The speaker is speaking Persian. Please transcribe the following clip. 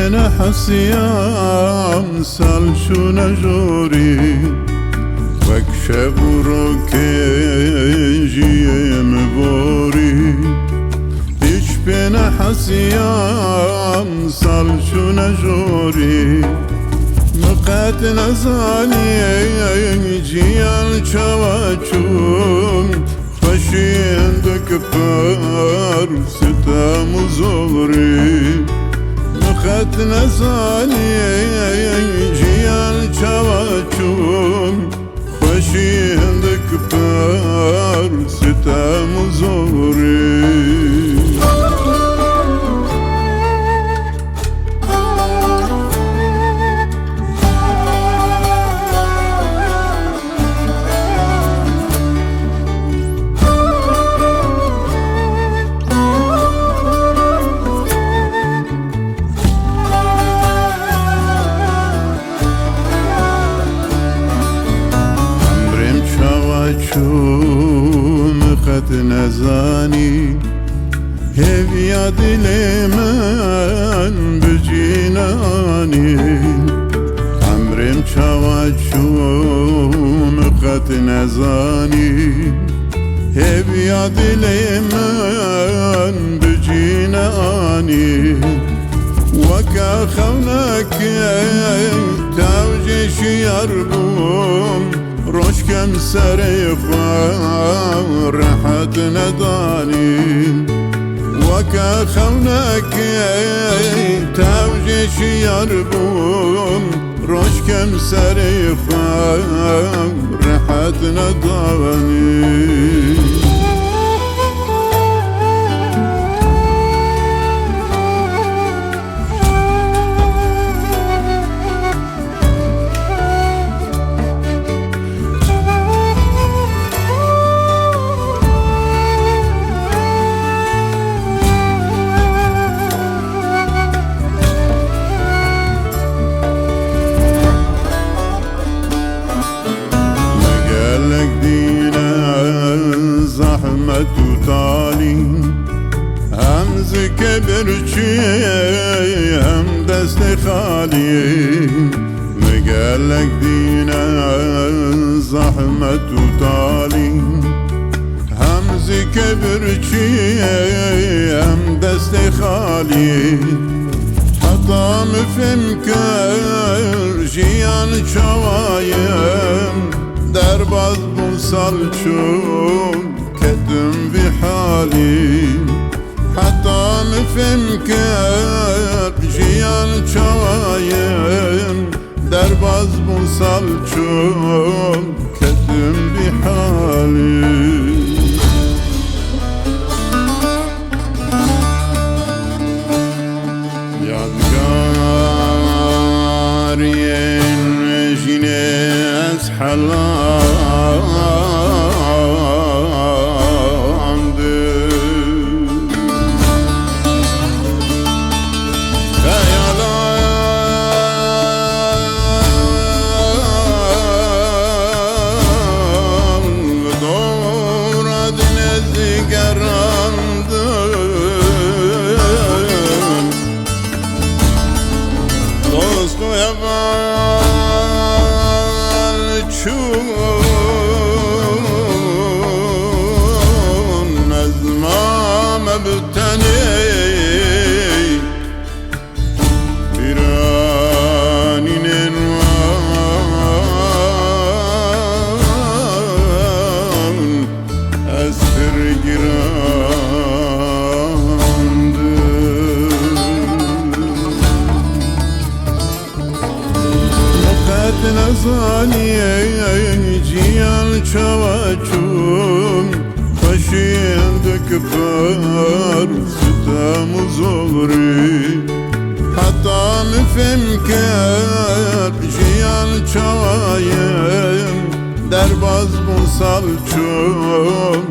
بين حسيام سالشون جوري وكشبرو كنجيم بوري هيش بين حسيام سالشون جوري مقات نزاني جيال شواچوم خشين دكبر ستام زوري مقات نزاني جيال شواچوم خشين دكبر ستام زوري مقت نزاني هيا دلي من بجيناني عمرم شواچو مقت نزاني هيا دلي من بجيناني وكا خونك توجي شيربوم روشكم سريخوار رحت نداني وكا خونك توجي شيربوم روشكم سريخوار رحت نداني تالي همز كبرچي هم دست خالي مقالك دينا زحمة تالي همز كبرچي هم دست خالي حتى مفمكر جيان شوايم درباز بوصلچون كدم بحالي حتى مفمكر جيان شوايم درباز بوصلچون كدم بحالي يادگارين جينيس حلال نزاني جيال شواچوم خشين دكبر ستام زوري حتى مفمكر جيال شوايم درباز بوصلچوم